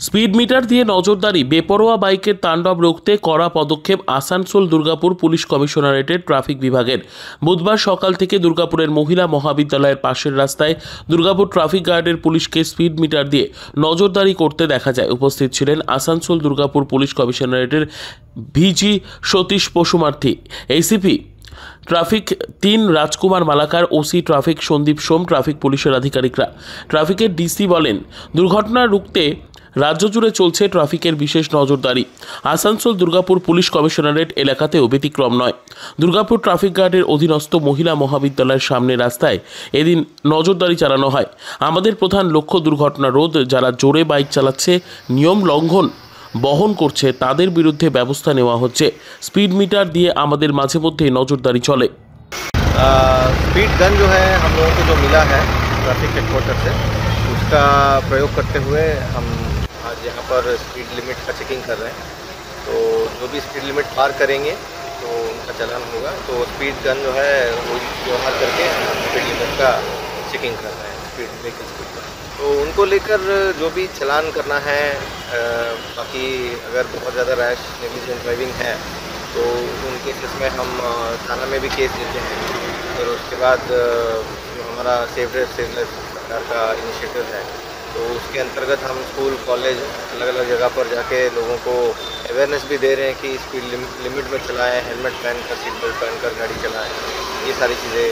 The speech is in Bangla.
স্পিড মিটার দিয়ে নজরদারি, বেপরোয়া বাইকের তাণ্ডব রুখতে কড়া পদক্ষেপ আসানসোল দুর্গাপুর পুলিশ কমিশনারেটের ট্রাফিক বিভাগের। বুধবার সকাল থেকে দুর্গাপুরের মহিলা মহাবিদ্যালয়ের পাশের রাস্তায় দুর্গাপুর ট্রাফিক গার্ডের পুলিশকে স্পিড মিটার দিয়ে নজরদারি করতে দেখা যায়। উপস্থিত ছিলেন আসানসোল দুর্গাপুর পুলিশ কমিশনারেটের ভিজি সতীশ পশুমার্থী, এসিপি ট্রাফিক ৩ রাজকুমার মালাকার, ওসি ট্রাফিক সন্দীপ সোম, ট্রাফিক পুলিশের আধিকারিকরা। ট্রাফিকের ডিসি বলেন, দুর্ঘটনা রুখতে রাজ্য জুড়ে চলছে ট্রাফিকের বিশেষ নজরদারি। আসানসোল দুর্গাপুর পুলিশ কমিশনারেট এলাকাতেও ব্যতিক্রম নয়। দুর্গাপুর ট্রাফিক গার্ডের অধীনস্থ মহিলা মহাবিদ্যালয়ের সামনে রাস্তায় এদিন নজরদারি চালানো হয়। আমাদের প্রধান লক্ষ্য দুর্ঘটনা রোধ। যারা জোরে বাইক চালাচ্ছে, নিয়ম লঙ্ঘন বহন করছে, তাদের বিরুদ্ধে ব্যবস্থা নেওয়া হচ্ছে। স্পিড মিটার দিয়ে আমাদের মাঝে মধ্যে নজরদারি চলে। स्पीड गन जो है हम लोगों को जो मिला है ट्रैफिक हेडक्वार्टर से, उसका प्रयोग करते हुए हम आज यहाँ पर स्पीड लिमिट का चेकिंग कर रहे हैं। तो जो भी स्पीड लिमिट पार करेंगे तो उनका चालान होगा। तो स्पीड गन जो है वो व्यवहार करके स्पीड लिमिट का चेकिंग कर रहे हैं, स्पीड व्हीकल स्पीड का। तो उनको लेकर जो भी चालान करना है, बाकी अगर बहुत ज़्यादा रैश नेग्लिजेंट ड्राइविंग है तो उनके केस में हम थाना में भी केस देते हैं। फिर उसके बाद जो हमारा सेव ड्राइव सेवलेस सरकार का इनिशिएटिव है, तो उसके अंतर्गत हम स्कूल कॉलेज अलग अलग जगह पर जाके लोगों को अवेयरनेस भी दे रहे हैं कि स्पीड लिमिट में चलाएं, हेलमेट पहनकर, सीट बेल्ट पहनकर गाड़ी चलाएं। ये सारी चीज़ें